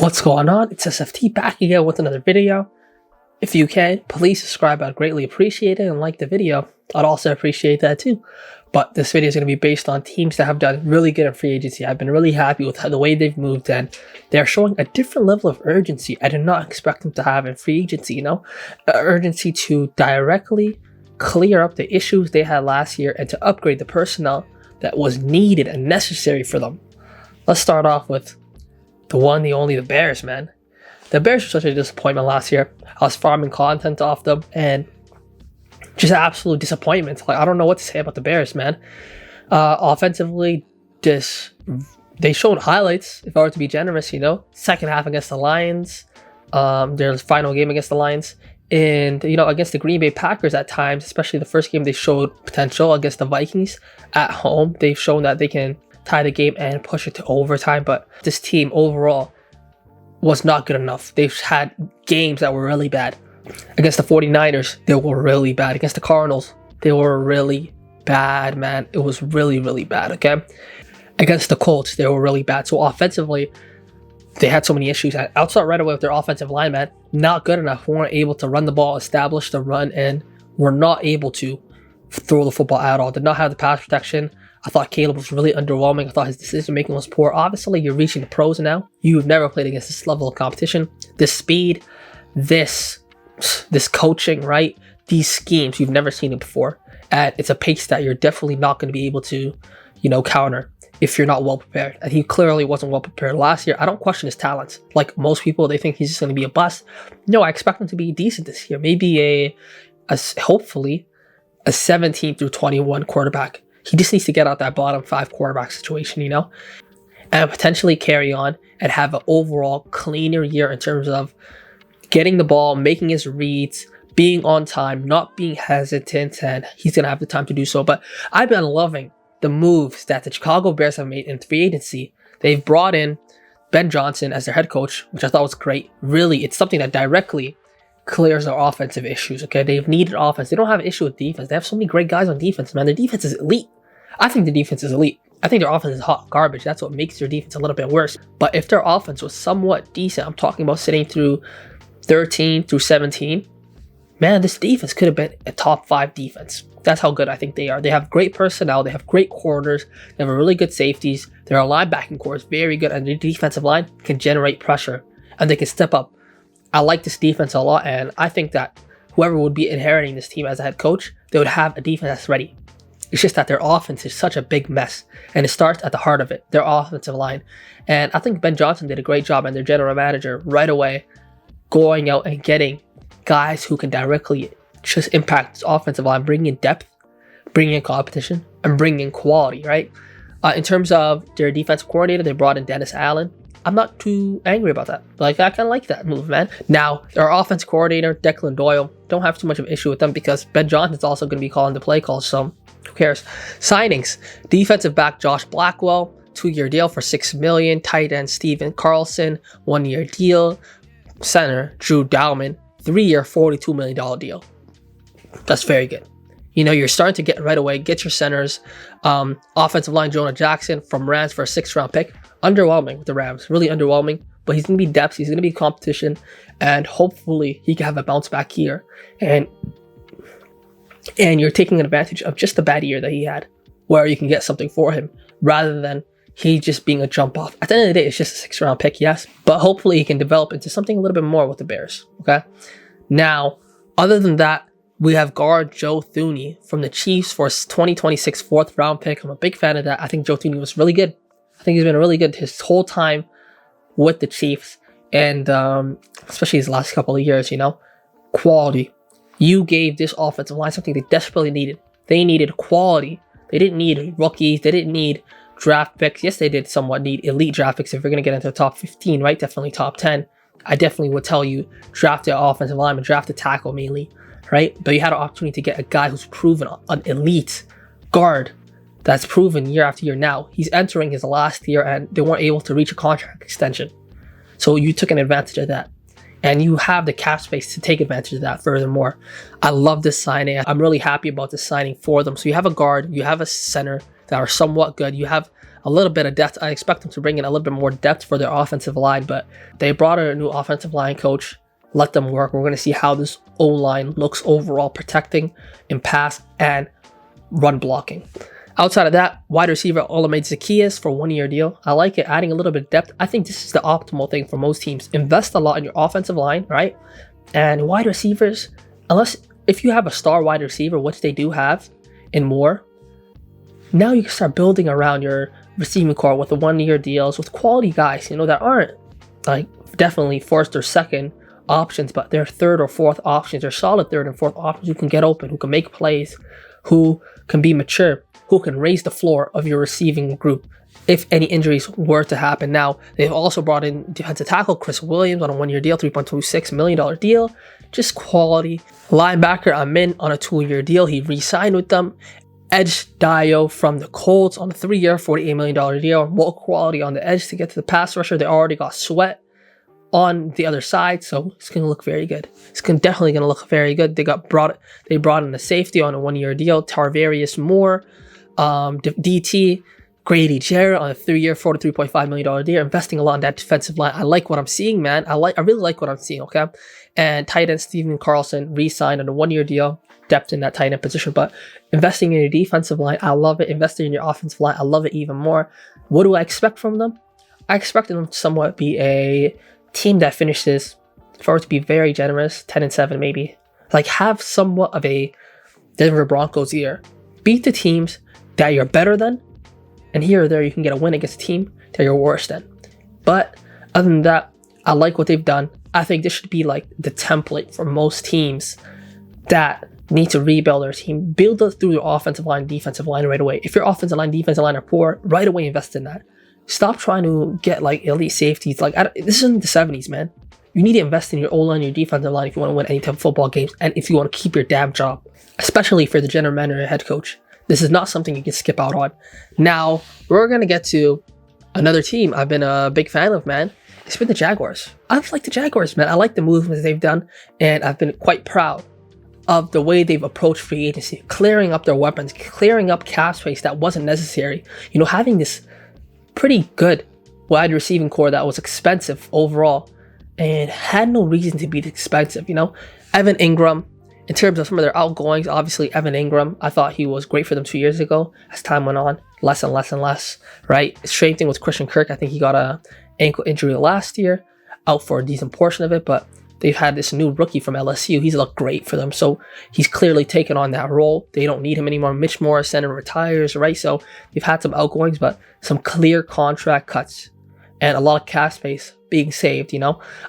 What's going on? It's SFT back again with another video. If you can, please subscribe. I'd greatly appreciate it, and like the video. I'd also appreciate that too. But this video is going to be based on teams that have done really good in free agency. I've been really happy with the way they've moved, and they're showing a different level of urgency I did not expect them to have in free agency, urgency to directly clear up the issues they had last year and to upgrade the personnel that was needed and necessary for them. Let's start off with the one, the only, the Bears, man. The Bears were such a disappointment last year. I was farming content off them, and just an absolute disappointment. I don't know what to say about the Bears, man. Offensively, they showed highlights, if I were to be generous, Second half against the Lions, their final game against the Lions, and, against the Green Bay Packers at times, especially the first game, they showed potential. Against the Vikings at home, they've shown that they can tie the game and push it to overtime, but this team overall was not good enough. They've had games that were really bad. Against the 49ers, they were really bad. Against the Cardinals, they were really bad, man. It was really, really bad, okay? Against the Colts, they were really bad. So offensively, they had so many issues. Outside right away with their offensive line, man, not good enough. We weren't able to run the ball, establish the run, and we're not able to throw the football at all. Did not have the pass protection. I thought Caleb was really underwhelming. I thought his decision-making was poor. Obviously, you're reaching the pros now. You've never played against this level of competition. This speed, this coaching, right? These schemes, you've never seen it before. And it's a pace that you're definitely not going to be able to, counter if you're not well prepared. And he clearly wasn't well prepared last year. I don't question his talents. Like most people, they think he's just going to be a bust. No, I expect him to be decent this year. Maybe hopefully a 17 through 21 quarterback. He just needs to get out that bottom 5 quarterback situation, and potentially carry on and have an overall cleaner year in terms of getting the ball, making his reads, being on time, not being hesitant, and he's going to have the time to do so. But I've been loving the moves that the Chicago Bears have made in free agency. They've brought in Ben Johnson as their head coach, which I thought was great. Really, it's something that directly clears their offensive issues, okay? They've needed offense. They don't have an issue with defense. They have so many great guys on defense, man. Their defense is elite. I think the defense is elite. I think their offense is hot garbage. That's what makes their defense a little bit worse. But if their offense was somewhat decent, I'm talking about sitting through 13 through 17, man, this defense could have been a top 5 defense. That's how good I think they are. They have great personnel. They have great corners. They have really good safeties. Their linebacking core is very good, and their defensive line can generate pressure, and they can step up. I like this defense a lot, and I think that whoever would be inheriting this team as a head coach, they would have a defense that's ready. It's just that their offense is such a big mess, and it starts at the heart of it, their offensive line. And I think Ben Johnson did a great job, and their general manager right away going out and getting guys who can directly just impact this offensive line, bringing in depth, bringing in competition, and bringing in quality, right? In terms of their defensive coordinator, they brought in Dennis Allen. I'm not too angry about that. I kind of like that move, man. Now, their offense coordinator, Declan Doyle, don't have too much of an issue with them because Ben Johnson's also going to be calling the play calls, so who cares? Signings. Defensive back Josh Blackwell, 2-year deal for $6 million. Tight end Steven Carlson, 1-year deal. Center Drew Dowman, 3-year, $42 million deal. That's very good. You're starting to get right away. Get your centers. Offensive line Jonah Jackson from Rams for a 6th-round pick. Underwhelming with the Rams. Really underwhelming. But he's going to be depth. He's going to be competition. And hopefully he can have a bounce back year. And you're taking advantage of just the bad year that he had, where you can get something for him rather than he just being a jump off. At the end of the day, it's just a 6th-round pick, yes, but hopefully he can develop into something a little bit more with the Bears, okay? Now, other than that, we have guard Joe Thuney from the Chiefs for a 2026 4th-round pick. I'm a big fan of that. I think Joe Thuney was really good. I think he's been really good his whole time with the Chiefs, and especially his last couple of years, quality. You gave this offensive line something they desperately needed. They needed quality. They didn't need rookies. They didn't need draft picks. Yes, they did somewhat need elite draft picks if you're going to get into the top 15, right? Definitely top 10. I definitely would tell you draft the offensive lineman, draft the tackle mainly, right? But you had an opportunity to get a guy who's proven an elite guard that's proven year after year. Now, he's entering his last year and they weren't able to reach a contract extension. So you took an advantage of that. And you have the cap space to take advantage of that furthermore. I love this signing. I'm really happy about this signing for them. So you have a guard, you have a center, that are somewhat good. You have a little bit of depth. I expect them to bring in a little bit more depth for their offensive line, but they brought in a new offensive line coach. Let them work. We're going to see how this O-line looks overall, protecting in pass and run blocking. Outside of that, wide receiver Olamide Zaccheaus for a 1-year deal. I like it, adding a little bit of depth. I think this is the optimal thing for most teams. Invest a lot in your offensive line, right? And wide receivers, if you have a star wide receiver, which they do have and more, now you can start building around your receiving core with the 1-year deals with quality guys, that aren't like definitely first or second options, but they're third or fourth options. They're solid third and fourth options who can get open, who can make plays, who can be mature, who can raise the floor of your receiving group if any injuries were to happen. Now, they've also brought in defensive tackle Chris Williams on a 1-year deal, $3.26 million deal. Just quality. Linebacker Amin on a 2-year deal. He re-signed with them. Edge Dio from the Colts on a 3-year, $48 million deal. More quality on the edge to get to the pass rusher. They already got Sweat on the other side, so it's going to look very good. It's definitely going to look very good. They brought in a safety on a 1-year deal, Tarvarius Moore, DT, Grady Jarrett on a 3-year, $43.5 million deal. Investing a lot in that defensive line. I like what I'm seeing, man. I really like what I'm seeing, okay? And tight end Steven Carlson re-signed on a 1-year deal. Depth in that tight end position, but investing in your defensive line, I love it. Investing in your offensive line, I love it even more. What do I expect from them? I expect them to somewhat be a team that finishes, for it to be very generous, 10-7 maybe. Like have somewhat of a Denver Broncos year. Beat the teams that you're better than, and here or there you can get a win against a team that you're worse than. But other than that, I like what they've done. I think this should be like the template for most teams that need to rebuild their team. Build it through your offensive line, defensive line right away. If your offensive line, defensive line are poor, right away invest in that. Stop trying to get like elite safeties. Like this isn't the 70s, man. You need to invest in your O-line, your defensive line if you want to win any type of football games, and if you want to keep your damn job, especially for the general manager and head coach. This is not something you can skip out on. Now, we're going to get to another team I've been a big fan of, man. It's been the Jaguars. I've liked the Jaguars, man. I like the movements they've done, and I've been quite proud of the way they've approached free agency, clearing up their weapons, clearing up cap space that wasn't necessary. Having this pretty good wide receiving core that was expensive overall and had no reason to be expensive. Evan Ingram, in terms of some of their outgoings, obviously Evan Ingram, I thought he was great for them 2 years ago. As time went on, less and less and less, right? Same thing with Christian Kirk. I think he got a ankle injury last year, out for a decent portion of it, but they've had this new rookie from LSU. He's looked great for them. So he's clearly taken on that role. They don't need him anymore. Mitch Morrison retires, right? So they've had some outgoings, but some clear contract cuts and a lot of cap space being saved,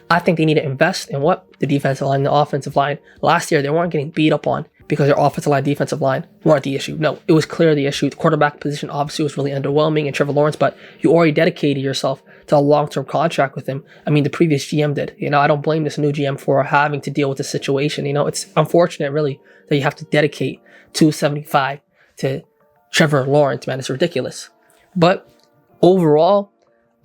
I think they need to invest in the defensive line, the offensive line. Last year, they weren't getting beat up on because their offensive line, defensive line weren't the issue. No, it was clear the issue. The quarterback position obviously was really underwhelming, and Trevor Lawrence, but you already dedicated yourself to a long-term contract with him. I mean, the previous GM did. I don't blame this new GM for having to deal with the situation. It's unfortunate, really, that you have to dedicate $275 to Trevor Lawrence, man. It's ridiculous. But overall,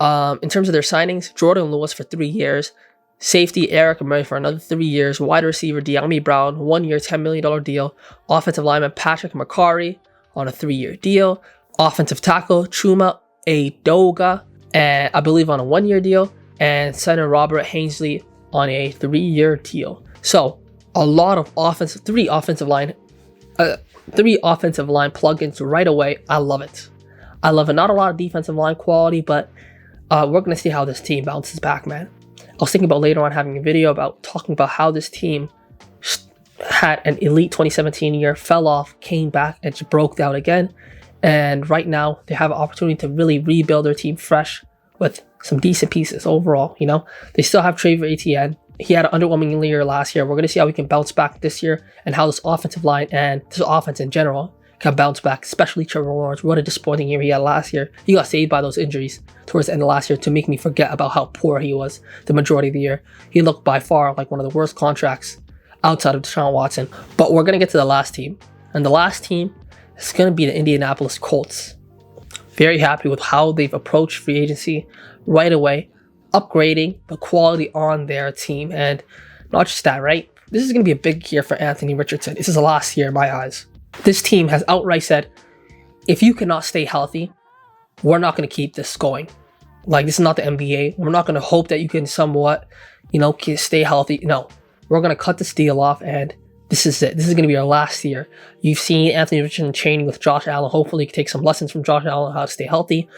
in terms of their signings, Jordan Lewis for 3 years, safety Eric Murray for another 3 years, wide receiver De'Ami Brown, 1 year, $10 million deal, offensive lineman Patrick McCarry on a 3-year deal, offensive tackle Chuma Edoga, and I believe on a 1-year deal, and center Robert Hainsley on a 3-year deal. So a lot of three offensive line plugins right away. I love it. Not a lot of defensive line quality, but we're going to see how this team bounces back, man. I was thinking about later on having a video about talking about how this team had an elite 2017 year, fell off, came back, and just broke out again. And right now, they have an opportunity to really rebuild their team fresh with some decent pieces overall. They still have Trevor Etienne. He had an underwhelming year last year. We're going to see how he can bounce back this year and how this offensive line and this offense in general can bounce back, especially Trevor Lawrence. What a disappointing year he had last year. He got saved by those injuries towards the end of last year to make me forget about how poor he was the majority of the year. He looked by far like one of the worst contracts outside of Deshaun Watson. But we're going to get to the last team. And the last team is going to be the Indianapolis Colts. Very happy with how they've approached free agency right away, upgrading the quality on their team. And not just that, right? This is going to be a big year for Anthony Richardson. This is the last year in my eyes. This team has outright said, if you cannot stay healthy, we're not going to keep this going. Like, this is not the NBA. We're not going to hope that you can somewhat, stay healthy. No, we're going to cut this deal off, and this is it. This is going to be our last year. You've seen Anthony Richardson training with Josh Allen. Hopefully, you can take some lessons from Josh Allen, how to stay healthy,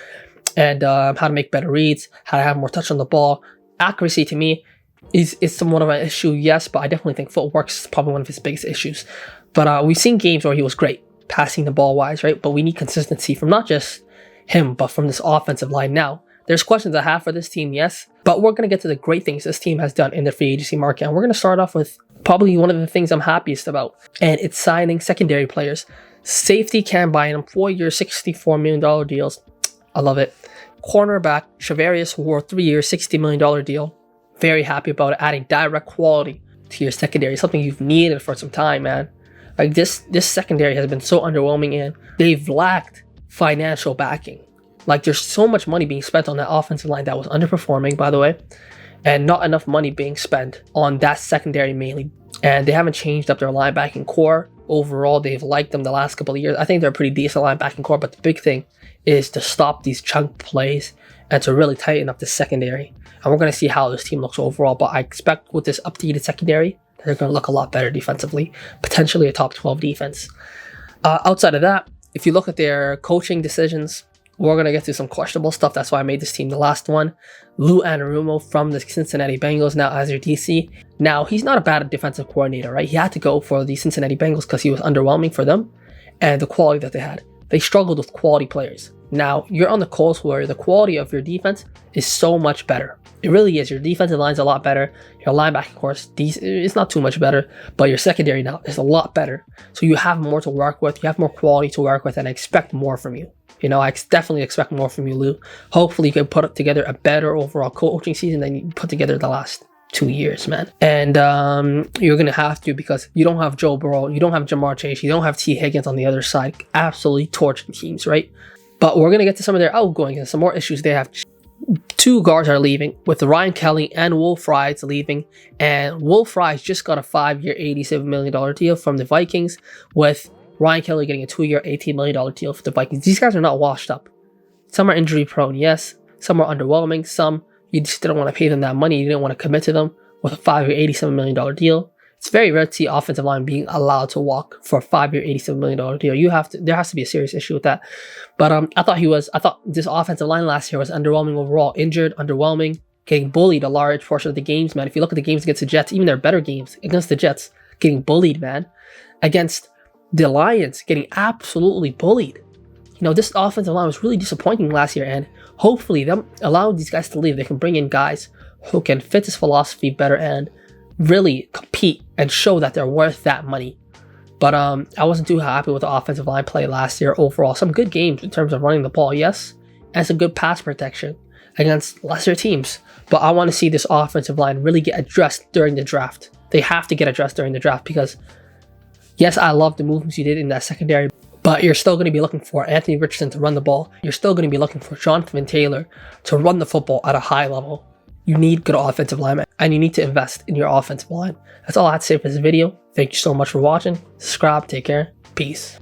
and how to make better reads, how to have more touch on the ball. Accuracy, to me, is somewhat of an issue, yes, but I definitely think footwork is probably one of his biggest issues. But we've seen games where he was great, passing the ball wise, right? But we need consistency from not just him, but from this offensive line now. There's questions I have for this team, yes, but we're going to get to the great things this team has done in the free agency market. And we're going to start off with probably one of the things I'm happiest about, and it's signing secondary players. Safety Cam Bynum, 4-year, $64 million deals. I love it. Cornerback Charvarius Ward, 3-year, $60 million deal. Very happy about it, adding direct quality to your secondary, something you've needed for some time, man. Like, this secondary has been so underwhelming, and they've lacked financial backing. Like, there's so much money being spent on that offensive line that was underperforming, by the way, and not enough money being spent on that secondary mainly. And they haven't changed up their linebacking core. Overall, they've liked them the last couple of years. I think they're a pretty decent linebacking core, but the big thing is to stop these chunk plays and to really tighten up the secondary. And we're going to see how this team looks overall, but I expect with this updated secondary, they're going to look a lot better defensively, potentially a top 12 defense. Outside of that, if you look at their coaching decisions, we're going to get to some questionable stuff. That's why I made this team the last one. Lou Anarumo from the Cincinnati Bengals now as your DC. Now, he's not a bad defensive coordinator, right? He had to go for the Cincinnati Bengals because he was underwhelming for them and the quality that they had. They struggled with quality players. Now, you're on the Colts where the quality of your defense is so much better. It really is. Your defensive line's a lot better. Your linebacking course, it's not too much better, but your secondary now is a lot better. So you have more to work with. You have more quality to work with, and I expect more from you. I definitely expect more from you, Lou. Hopefully you can put together a better overall coaching season than you put together the last 2 years, man. And you're going to have to, because you don't have Joe Burrow, you don't have Jamar Chase, you don't have T. Higgins on the other side, absolutely torching teams, right? But we're going to get to some of their outgoing and some more issues they have. 2 guards are leaving, with Ryan Kelly and Will Fries leaving. And Will Fries just got a 5-year, $87 million deal from the Vikings, with Ryan Kelly getting a 2-year, $18 million deal for the Vikings. These guys are not washed up. Some are injury prone, yes. Some are underwhelming. Some, you just didn't want to pay them that money. You didn't want to commit to them with a 5-year, $87 million deal. It's very rare to see offensive line being allowed to walk for a 5-year, $87 million deal. There has to be a serious issue with that. But I thought this offensive line last year was underwhelming overall. Injured, underwhelming, getting bullied a large portion of the games, man. If you look at the games against the Jets, even their better games against the Jets, getting bullied, man. Against the Lions, getting absolutely bullied. This offensive line was really disappointing last year, and hopefully them allowing these guys to leave, they can bring in guys who can fit this philosophy better and really compete and show that they're worth that money. But I wasn't too happy with the offensive line play last year overall. Some good games in terms of running the ball, yes, and some good pass protection against lesser teams. But I want to see this offensive line really get addressed during the draft. They have to get addressed during the draft because, yes, I love the movements you did in that secondary, but you're still going to be looking for Anthony Richardson to run the ball. You're still going to be looking for Jonathan Taylor to run the football at a high level. You need good offensive linemen, and you need to invest in your offensive line. That's all I had to say for this video. Thank you so much for watching. Subscribe. Take care. Peace.